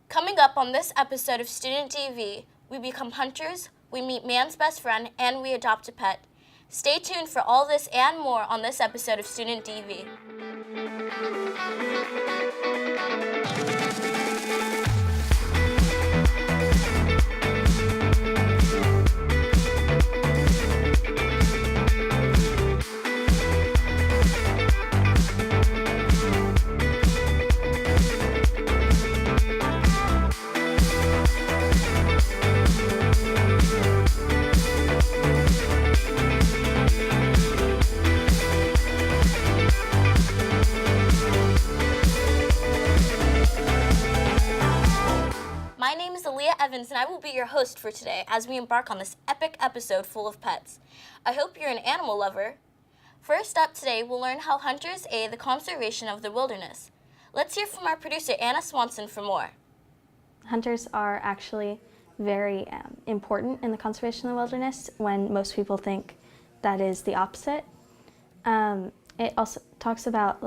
Coming up on this episode of Student TV, we become hunters, we meet man's best friend, and we adopt a pet. Stay tuned for all this and more on this episode of Student TV. My name is Aaliyah Evans, and I will be your host for today as we embark on this epic episode full of pets. I hope you're an animal lover. First up today, we'll learn how hunters aid the conservation of the wilderness. Let's hear from our producer, Anna Swanson, for more. Hunters are actually very important in the conservation of the wilderness when most people think that is the opposite. It also talks about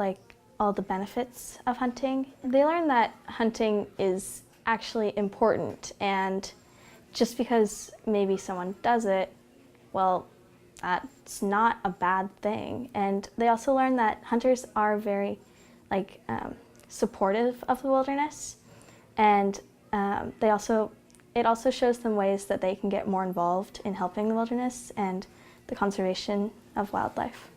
all the benefits of hunting. They learn that hunting is actually important, and just because maybe someone does it, well, that's not a bad thing. And they also learn that hunters are very supportive of the wilderness, and it also shows them ways that they can get more involved in helping the wilderness and the conservation of wildlife.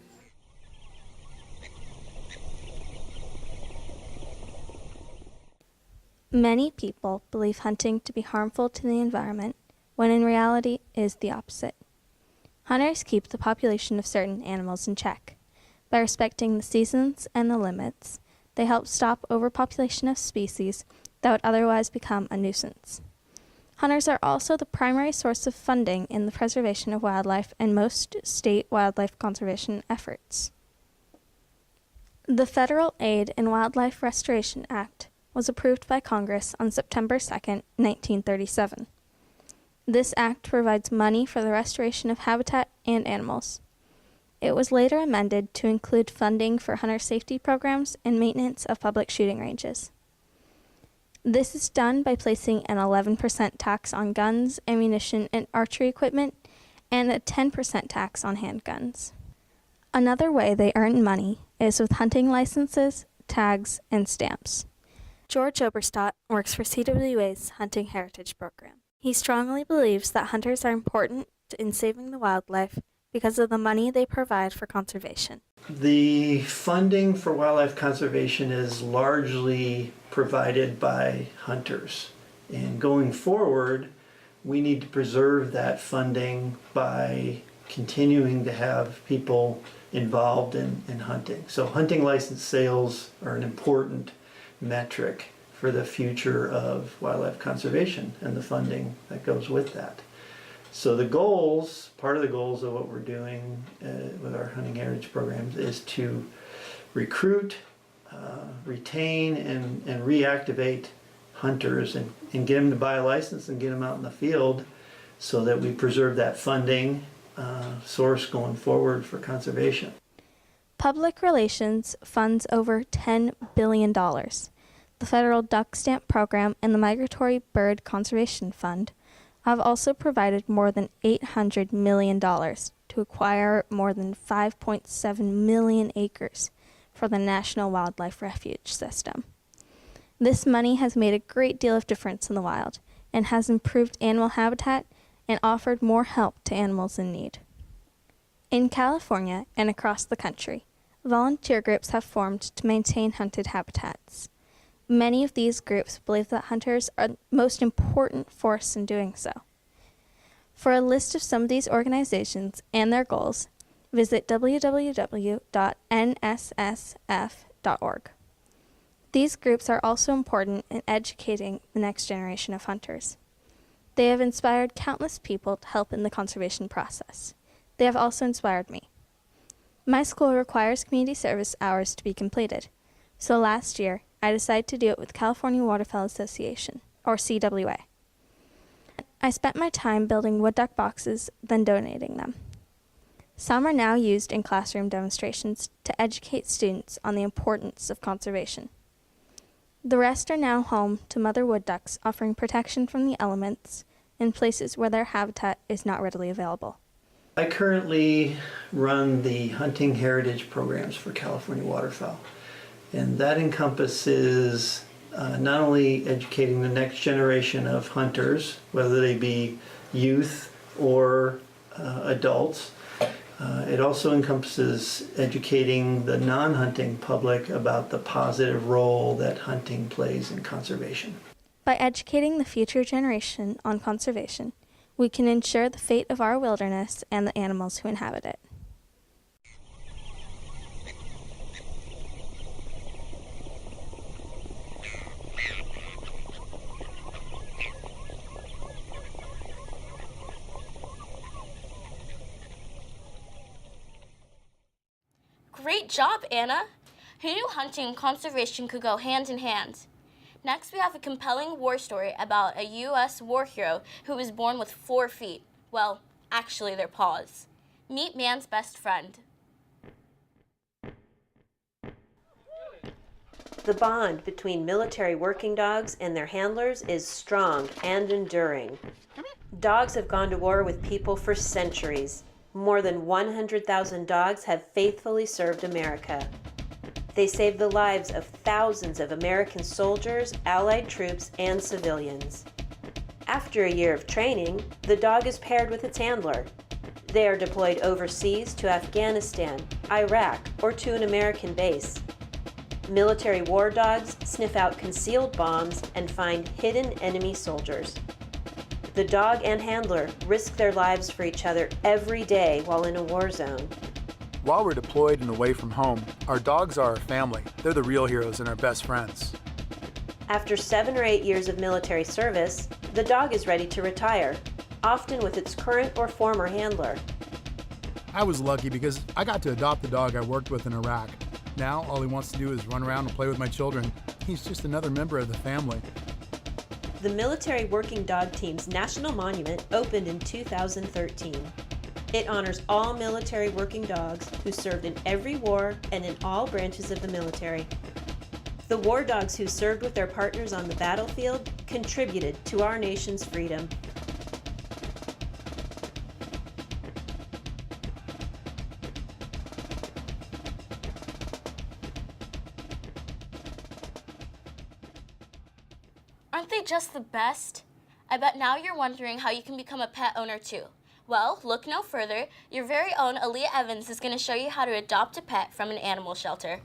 Many people believe hunting to be harmful to the environment, when in reality it is the opposite. Hunters keep the population of certain animals in check. By respecting the seasons and the limits, they help stop overpopulation of species that would otherwise become a nuisance. Hunters are also the primary source of funding in the preservation of wildlife and most state wildlife conservation efforts. The Federal Aid in Wildlife Restoration Act was approved by Congress on September 2, 1937. This act provides money for the restoration of habitat and animals. It was later amended to include funding for hunter safety programs and maintenance of public shooting ranges. This is done by placing an 11% tax on guns, ammunition, and archery equipment, and a 10% tax on handguns. Another way they earn money is with hunting licenses, tags, and stamps. George Oberstadt works for CWA's Hunting Heritage Program. He strongly believes that hunters are important in saving the wildlife because of the money they provide for conservation. The funding for wildlife conservation is largely provided by hunters. And going forward, we need to preserve that funding by continuing to have people involved in hunting. So hunting license sales are an important metric for the future of wildlife conservation and the funding that goes with that. So the goals, part of the goals of what we're doing with our hunting heritage programs is to recruit, retain, and reactivate hunters and get them to buy a license and get them out in the field so that we preserve that funding source going forward for conservation. Public relations funds over $10 billion. The Federal Duck Stamp Program and the Migratory Bird Conservation Fund have also provided more than $800 million to acquire more than 5.7 million acres for the National Wildlife Refuge System. This money has made a great deal of difference in the wild and has improved animal habitat and offered more help to animals in need. In California and across the country, volunteer groups have formed to maintain hunted habitats. Many of these groups believe that hunters are the most important force in doing so. For a list of some of these organizations and their goals, visit www.nssf.org. These groups are also important in educating the next generation of hunters. They have inspired countless people to help in the conservation process. They have also inspired me. My school requires community service hours to be completed, so last year I decided to do it with California Waterfowl Association, or CWA. I spent my time building wood duck boxes, then donating them. Some are now used in classroom demonstrations to educate students on the importance of conservation. The rest are now home to mother wood ducks, offering protection from the elements in places where their habitat is not readily available. I currently run the hunting heritage programs for California waterfowl, and that encompasses not only educating the next generation of hunters, whether they be youth or adults. It also encompasses educating the non-hunting public about the positive role that hunting plays in conservation. By educating the future generation on conservation, we can ensure the fate of our wilderness and the animals who inhabit it. Great job, Anna! Who knew hunting and conservation could go hand in hand? Next, we have a compelling war story about a U.S. war hero who was born with 4 feet. Well, actually, their paws. Meet man's best friend. The bond between military working dogs and their handlers is strong and enduring. Dogs have gone to war with people for centuries. More than 100,000 dogs have faithfully served America. They saved the lives of thousands of American soldiers, Allied troops, and civilians. After a year of training, the dog is paired with its handler. They are deployed overseas to Afghanistan, Iraq, or to an American base. Military war dogs sniff out concealed bombs and find hidden enemy soldiers. The dog and handler risk their lives for each other every day while in a war zone. While we're deployed and away from home, our dogs are our family. They're the real heroes and our best friends. After 7 or 8 years of military service, the dog is ready to retire, often with its current or former handler. I was lucky because I got to adopt the dog I worked with in Iraq. Now, all he wants to do is run around and play with my children. He's just another member of the family. The Military Working Dog Team's National Monument opened in 2013. It honors all military working dogs who served in every war and in all branches of the military. The war dogs who served with their partners on the battlefield contributed to our nation's freedom. Aren't they just the best? I bet now you're wondering how you can become a pet owner too. Well, look no further. Your very own Aaliyah Evans is going to show you how to adopt a pet from an animal shelter.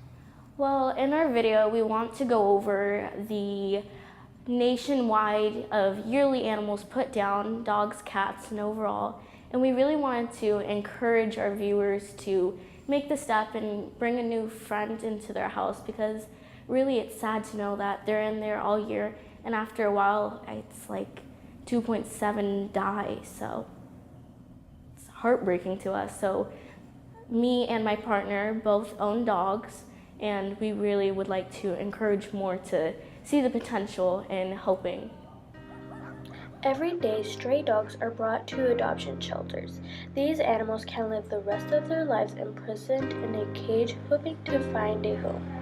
Well, in our video, we want to go over the nationwide of yearly animals put down, dogs, cats, and overall. And we really wanted to encourage our viewers to make the step and bring a new friend into their house, because really it's sad to know that they're in there all year, and after a while, it's like 2.7 die, so it's heartbreaking to us. So me and my partner both own dogs, and we really would like to encourage more to see the potential in helping. Every day, stray dogs are brought to adoption shelters. These animals can live the rest of their lives imprisoned in a cage, hoping to find a home.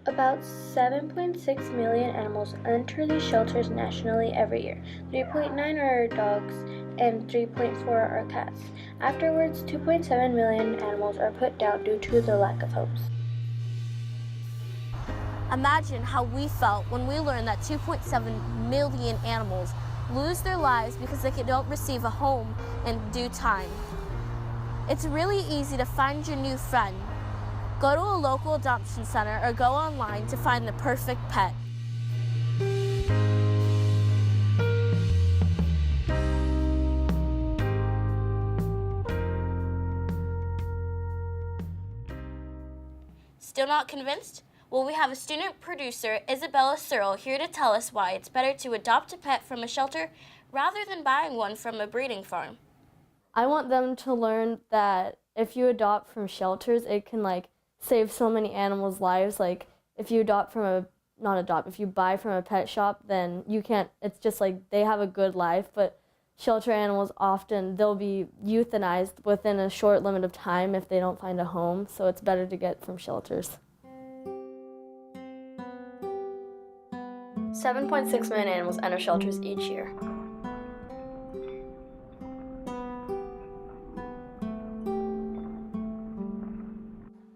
About 7.6 million animals enter these shelters nationally every year. 3.9 are dogs and 3.4 are cats. Afterwards, 2.7 million animals are put down due to the lack of homes. Imagine how we felt when we learned that 2.7 million animals lose their lives because they don't receive a home in due time. It's really easy to find your new friend. Go to a local adoption center or go online to find the perfect pet. Still not convinced? Well, we have a student producer, Isabella Searle, here to tell us why it's better to adopt a pet from a shelter rather than buying one from a breeding farm. I want them to learn that if you adopt from shelters, it can save so many animals' lives. Like if you if you buy from a pet shop, then you can't, it's just they have a good life, but shelter animals often, they'll be euthanized within a short limit of time if they don't find a home, so it's better to get from shelters. 7.6 million animals enter shelters each year.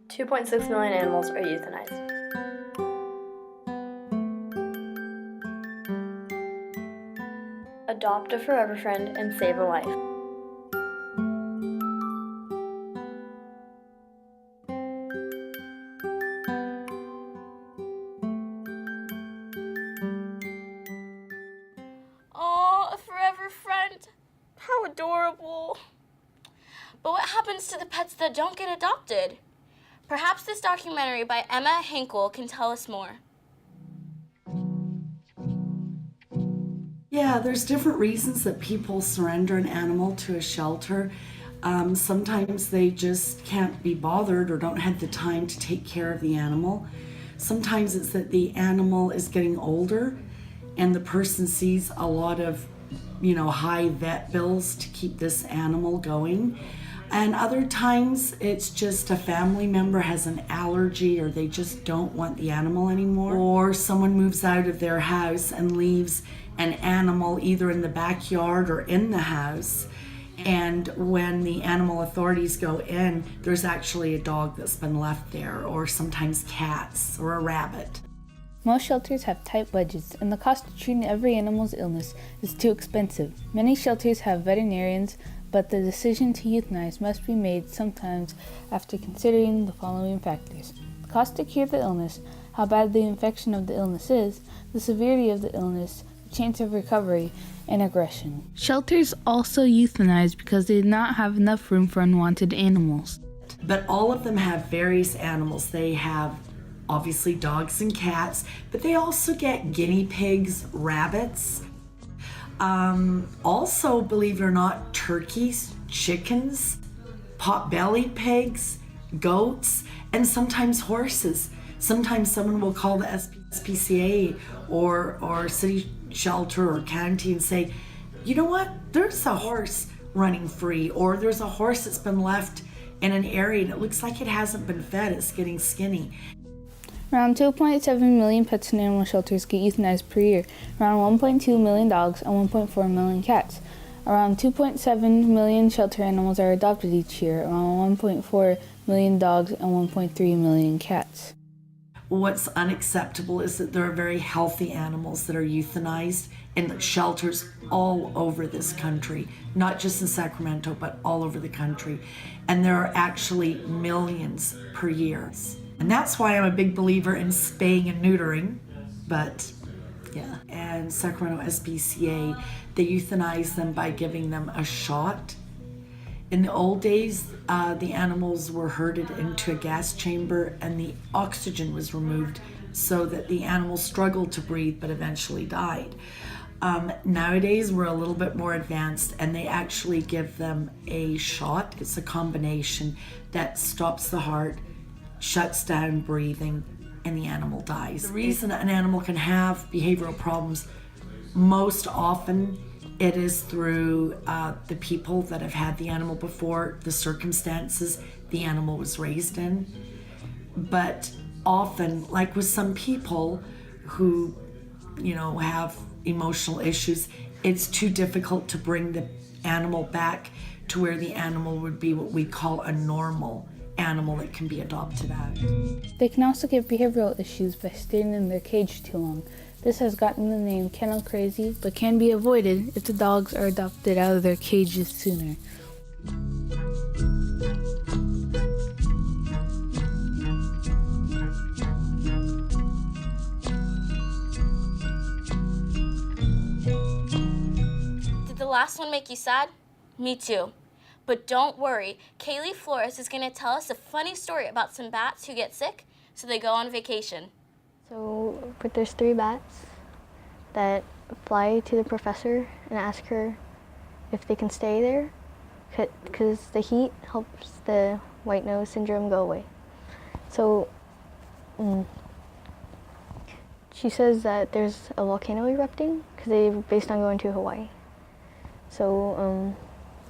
$2.6 million animals are euthanized. Adopt a forever friend and save a life. Oh, a forever friend. How adorable. But what happens to the pets that don't get adopted? Perhaps this documentary by Emma Henkel can tell us more. Yeah, there's different reasons that people surrender an animal to a shelter. Sometimes they just can't be bothered or don't have the time to take care of the animal. Sometimes it's that the animal is getting older and the person sees a lot of, high vet bills to keep this animal going. And other times it's just a family member has an allergy or they just don't want the animal anymore. Or someone moves out of their house and leaves an animal either in the backyard or in the house. And when the animal authorities go in, there's actually a dog that's been left there, or sometimes cats or a rabbit. Most shelters have tight budgets, and the cost of treating every animal's illness is too expensive. Many shelters have veterinarians, but the decision to euthanize must be made sometimes after considering the following factors: the cost to cure the illness, how bad the infection of the illness is, the severity of the illness, the chance of recovery, and aggression. Shelters also euthanize because they did not have enough room for unwanted animals. But all of them have various animals. They have obviously dogs and cats, but they also get guinea pigs, rabbits, also, believe it or not, turkeys, chickens, pot-bellied pigs, goats, and sometimes horses. Sometimes someone will call the SPCA or city shelter or county and say, you know what, there's a horse running free, or there's a horse that's been left in an area and it looks like it hasn't been fed, it's getting skinny. Around 2.7 million pets in animal shelters get euthanized per year, around 1.2 million dogs and 1.4 million cats. Around 2.7 million shelter animals are adopted each year, around 1.4 million dogs and 1.3 million cats. What's unacceptable is that there are very healthy animals that are euthanized in shelters all over this country, not just in Sacramento, but all over the country. And there are actually millions per year. And that's why I'm a big believer in spaying and neutering, but yeah. And Sacramento SPCA, they euthanize them by giving them a shot. In the old days, the animals were herded into a gas chamber and the oxygen was removed so that the animals struggled to breathe but eventually died. Nowadays, we're a little bit more advanced and they actually give them a shot. It's a combination that stops the heart, shuts down breathing, and the animal dies. The reason an animal can have behavioral problems, most often it is through the people that have had the animal before, the circumstances the animal was raised in. But often, like with some people who, have emotional issues, it's too difficult to bring the animal back to where the animal would be what we call a normal animal that can be adopted out. They can also get behavioral issues by staying in their cage too long. This has gotten the name kennel crazy, but can be avoided if the dogs are adopted out of their cages sooner. Did the last one make you sad? Me too. But don't worry, Kaylee Flores is going to tell us a funny story about some bats who get sick, so they go on vacation. But there's 3 bats that fly to the professor and ask her if they can stay there, because the heat helps the white nose syndrome go away. So she says that there's a volcano erupting because they based on going to Hawaii. So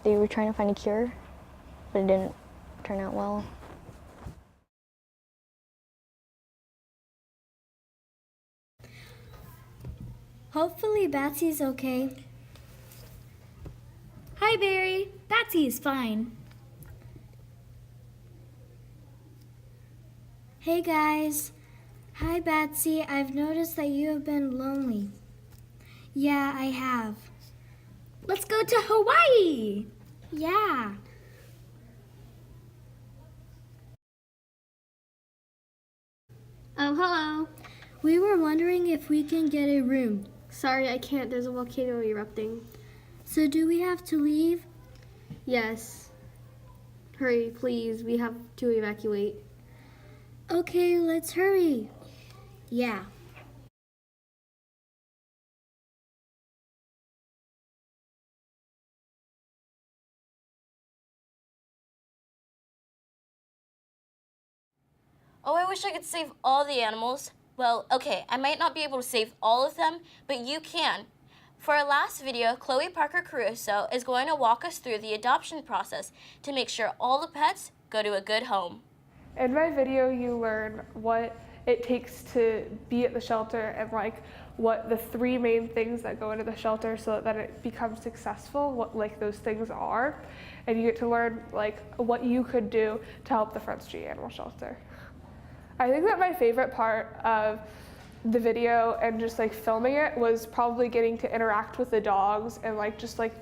they were trying to find a cure, but it didn't turn out well. Hopefully Batsy's okay. Hi, Barry. Batsy's fine. Hey, guys. Hi, Batsy. I've noticed that you have been lonely. Yeah, I have. Let's go to Hawaii! Yeah. Oh, hello. We were wondering if we can get a room. Sorry, I can't. There's a volcano erupting. So do we have to leave? Yes. Hurry, please. We have to evacuate. Okay, let's hurry. Yeah. Oh, I wish I could save all the animals. Well, okay, I might not be able to save all of them, but you can. For our last video, Chloe Parker Caruso is going to walk us through the adoption process to make sure all the pets go to a good home. In my video, you learn what it takes to be at the shelter and like what the 3 main things that go into the shelter so that it becomes successful, what like those things are. And you get to learn like what you could do to help the Front Street Animal Shelter. I think that my favorite part of the video and just like filming it was probably getting to interact with the dogs and like just like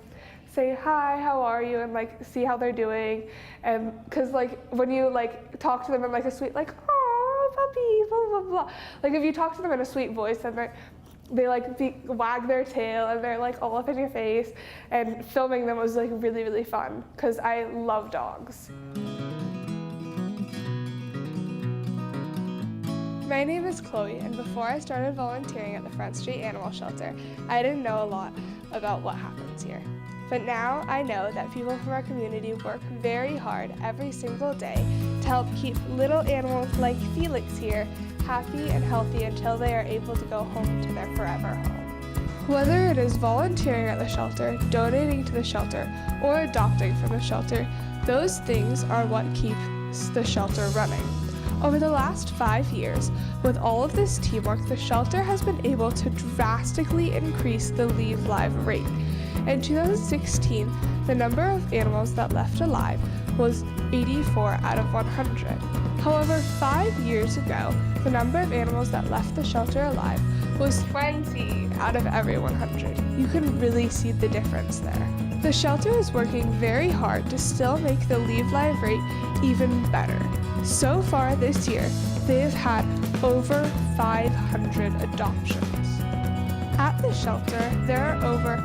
say hi, how are you, and like see how they're doing. And because like when you like talk to them in like a sweet like oh puppy blah blah blah, like if you talk to them in a sweet voice then they wag their tail and they're like all up in your face, and filming them was like really fun because I love dogs. My name is Chloe, and before I started volunteering at the Front Street Animal Shelter, I didn't know a lot about what happens here. But now I know that people from our community work very hard every single day to help keep little animals like Felix here happy and healthy until they are able to go home to their forever home. Whether it is volunteering at the shelter, donating to the shelter, or adopting from the shelter, those things are what keeps the shelter running. Over the last 5 years, with all of this teamwork, the shelter has been able to drastically increase the leave live rate. In 2016, the number of animals that left alive was 84 out of 100. However, 5 years ago, the number of animals that left the shelter alive was 20 out of every 100. You can really see the difference there. The shelter is working very hard to still make the leave live rate even better. So far this year, they have had over 500 adoptions. At the shelter, there are over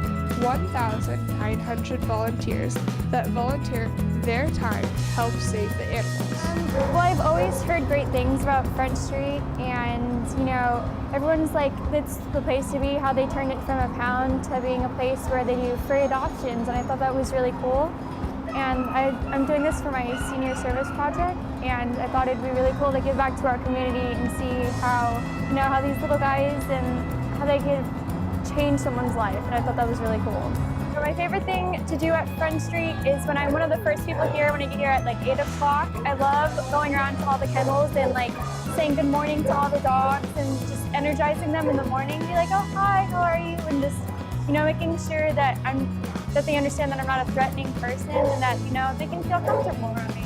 1,900 volunteers that volunteer their time to help save the animals. Well, I've always heard great things about Front Street, and you know, everyone's like, it's the place to be, how they turned it from a pound to being a place where they do free adoptions, and I thought that was really cool. And I'm doing this for my senior service project, and I thought it'd be really cool to give back to our community and see how, you know, how these little guys and how they could change someone's life, and I thought that was really cool. My favorite thing to do at Front Street is when I'm one of the first people here, when I get here at like 8 o'clock. I love going around to all the kennels and like saying good morning to all the dogs and just energizing them in the morning. Be like, oh hi, how are you? And just, you know, making sure that they understand that I'm not a threatening person and that, you know, they can feel comfortable around me.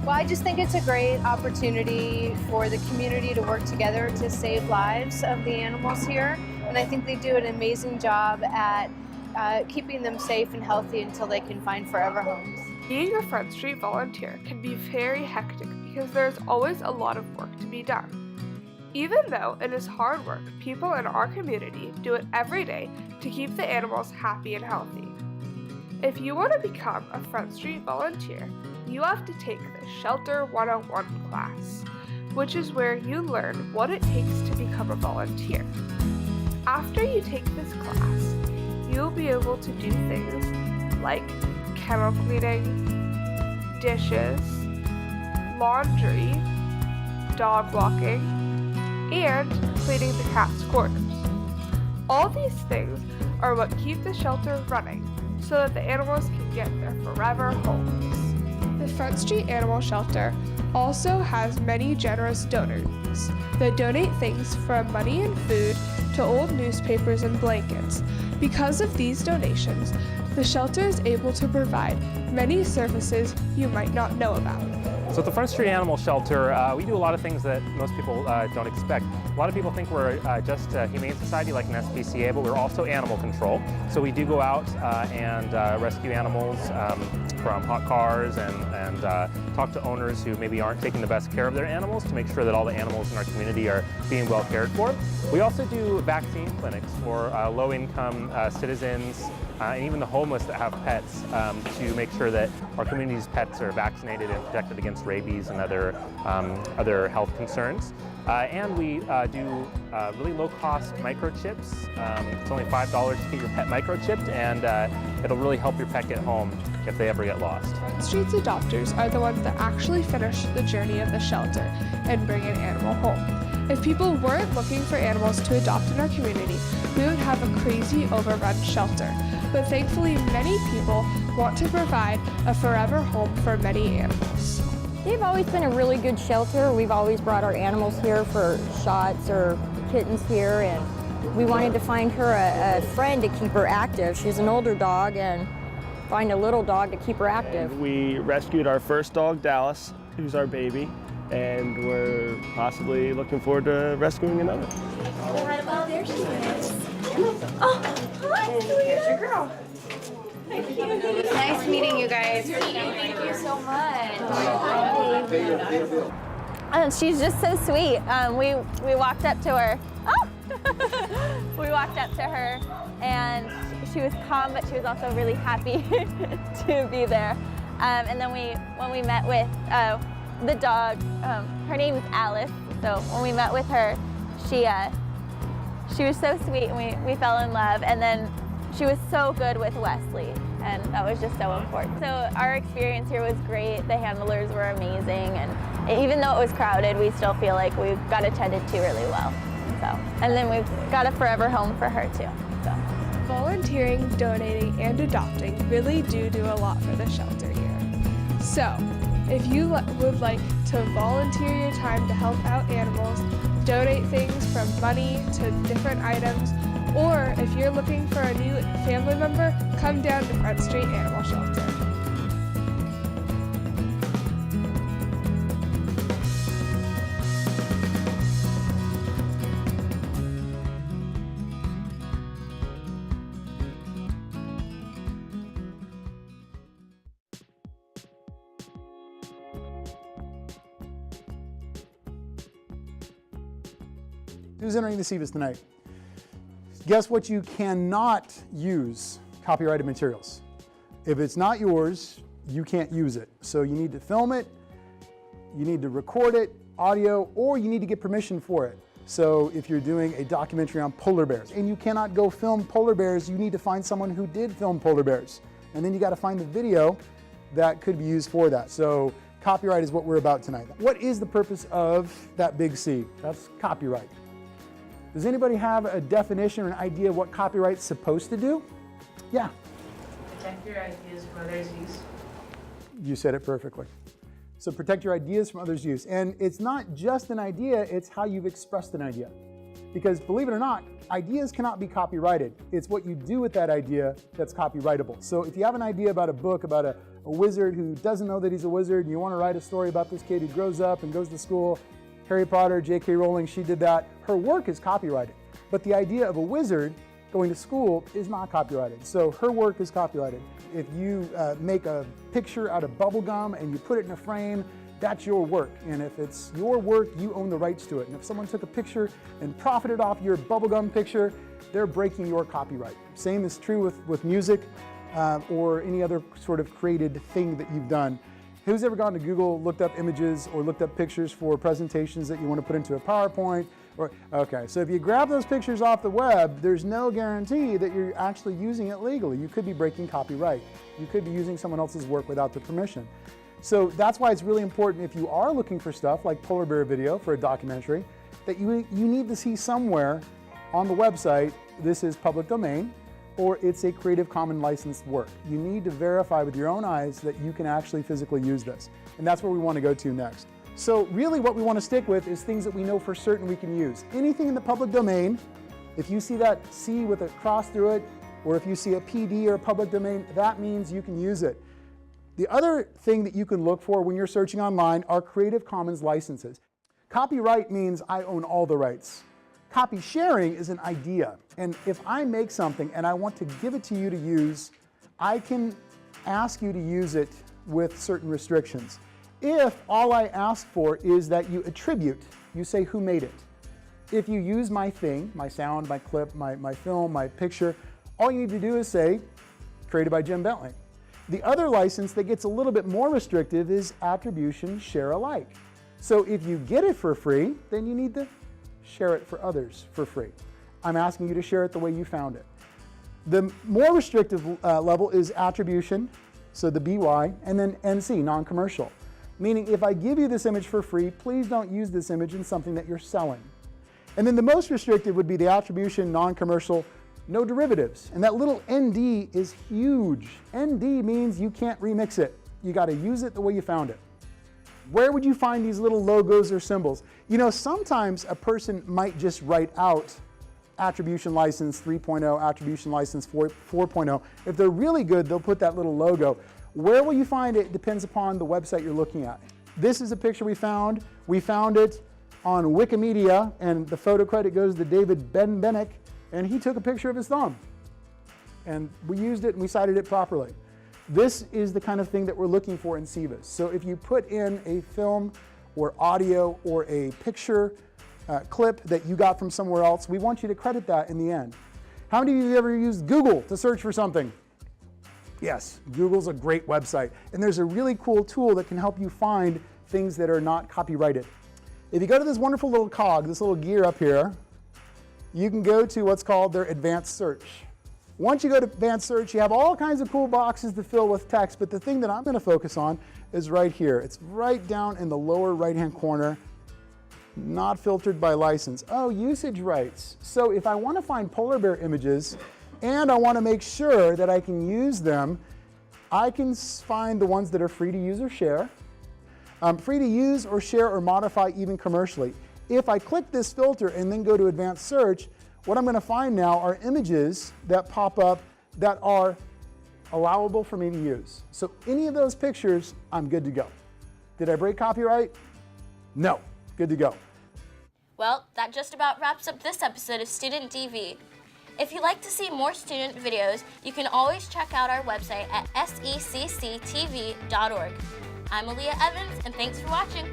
Well, I just think it's a great opportunity for the community to work together to save lives of the animals here. And I think they do an amazing job at keeping them safe and healthy until they can find forever homes. Being a Front Street volunteer can be very hectic because there's always a lot of work to be done. Even though it is hard work, people in our community do it every day to keep the animals happy and healthy. If you want to become a Front Street volunteer, you have to take the Shelter 101 class, which is where you learn what it takes to become a volunteer. After you take this class, you'll be able to do things like kennel cleaning, dishes, laundry, dog walking, and cleaning the cat's quarters. All these things are what keep the shelter running so that the animals can get their forever homes. The Front Street Animal Shelter also has many generous donors that donate things from money and food to to old newspapers and blankets. Because of these donations, the shelter is able to provide many services you might not know about. So at the Front Street Animal Shelter, we do a lot of things that most people don't expect. A lot of people think we're just a humane society like an SPCA, but we're also animal control. So we do go out and rescue animals from hot cars and talk to owners who maybe aren't taking the best care of their animals to make sure that all the animals in our community are being well cared for. We also do vaccine clinics for low-income citizens and even the homeless that have pets to make sure that our community's pets are vaccinated and protected against rabies and other health concerns. And we do really low-cost microchips. It's only $5 to get your pet microchipped, and it'll really help your pet get home if they ever get lost. Front Street's adopters are the ones that actually finish the journey of the shelter and bring an animal home. If people weren't looking for animals to adopt in our community, we would have a crazy overrun shelter. But thankfully, many people want to provide a forever home for many animals. They've always been a really good shelter. We've always brought our animals here for shots or kittens here, and we wanted to find her a friend to keep her active. She's an older dog, and find a little dog to keep her active. And we rescued our first dog, Dallas, who's our baby, and we're possibly looking forward to rescuing another. Oh, there she is. Oh, hi, here's your girl. Nice meeting you guys. Thank you so much. She's just so sweet. We walked up to her. Oh! We walked up to her, and she was calm, but she was also really happy to be there. And then when we met with the dog, her name is Alice. So when we met with her, she was so sweet, and we fell in love. And then she was so good with Wesley, and that was just so important. So our experience here was great. The handlers were amazing, and even though it was crowded, we still feel like we got attended to really well. So, and then we've got a forever home for her too. So. Volunteering, donating, and adopting really do a lot for the shelter here. So, if you would like to volunteer your time to help out animals, donate things from money to different items, or if you're looking for a new family member, come down to Front Street Animal Shelter. Who's entering the SEVAs tonight? Guess what you cannot use? Copyrighted materials. If it's not yours, you can't use it. So you need to film it, you need to record it, audio, or you need to get permission for it. So if you're doing a documentary on polar bears and you cannot go film polar bears, you need to find someone who did film polar bears. And then you got to find the video that could be used for that. So copyright is what we're about tonight. What is the purpose of that big C? That's copyright. Does anybody have a definition or an idea of what copyright's supposed to do? Yeah. Protect your ideas from others' use. You said it perfectly. So protect your ideas from others' use. And it's not just an idea, it's how you've expressed an idea. Because believe it or not, ideas cannot be copyrighted. It's what you do with that idea that's copyrightable. So if you have an idea about a book about a wizard who doesn't know that he's a wizard, and you want to write a story about this kid who grows up and goes to school, Harry Potter, J.K. Rowling, she did that. Her work is copyrighted. But the idea of a wizard going to school is not copyrighted. So her work is copyrighted. If you make a picture out of bubble gum and you put it in a frame, that's your work. And if it's your work, you own the rights to it. And if someone took a picture and profited off your bubblegum picture, they're breaking your copyright. Same is true with music or any other sort of created thing that you've done. Who's ever gone to Google, looked up images or looked up pictures for presentations that you want to put into a PowerPoint? Okay, so if you grab those pictures off the web, there's no guarantee that you're actually using it legally. You could be breaking copyright. You could be using someone else's work without their permission. So that's why it's really important if you are looking for stuff like polar bear video for a documentary, that you need to see somewhere on the website, this is public domain, or it's a Creative Commons licensed work. You need to verify with your own eyes that you can actually physically use this. And that's where we want to go to next. So really what we want to stick with is things that we know for certain we can use. Anything in the public domain If you see that C with a cross through it, or if you see a PD or a public domain, that means you can use it. The other thing that you can look for when you're searching online are Creative Commons licenses. Copyright means I own all the rights. Copy sharing is an idea. And if I make something and I want to give it to you to use, I can ask you to use it with certain restrictions. If all I ask for is that you attribute, you say who made it. If you use my thing, my sound, my clip, my film, my picture, all you need to do is say, created by Jim Bentley. The other license that gets a little bit more restrictive is attribution share alike. So if you get it for free, then you need to share it for others for free. I'm asking you to share it the way you found it. The more restrictive level is attribution, so the BY, and then NC, non-commercial. Meaning if I give you this image for free, please don't use this image in something that you're selling. And then the most restrictive would be the attribution, non-commercial, no derivatives. And that little ND is huge. ND means you can't remix it. You got to use it the way you found it. Where would you find these little logos or symbols? You know, sometimes a person might just write out attribution license 3.0, attribution license 4.0. If they're really good, they'll put that little logo. Where will you find it depends upon the website you're looking at. This is a picture we found. We found it on Wikimedia, and the photo credit goes to David Benbenick, and he took a picture of his thumb. And we used it and we cited it properly. This is the kind of thing that we're looking for in SEVAs. So if you put in a film or audio or a picture clip that you got from somewhere else, we want you to credit that in the end. How many of you have ever used Google to search for something? Yes, Google's a great website. And there's a really cool tool that can help you find things that are not copyrighted. If you go to this wonderful little cog, this little gear up here, you can go to what's called their advanced search. Once you go to advanced search, you have all kinds of cool boxes to fill with text, but the thing that I'm going to focus on is right here. It's right down in the lower right-hand corner, not filtered by license. Oh, usage rights. So if I want to find polar bear images and I want to make sure that I can use them, I can find the ones that are free to use or share, free to use or share or modify even commercially. If I click this filter and then go to advanced search, what I'm going to find now are images that pop up that are allowable for me to use. So any of those pictures, I'm good to go. Did I break copyright? No, good to go. Well, that just about wraps up this episode of Student DV. If you'd like to see more student videos, you can always check out our website at secctv.org. I'm Aaliyah Evans, and thanks for watching.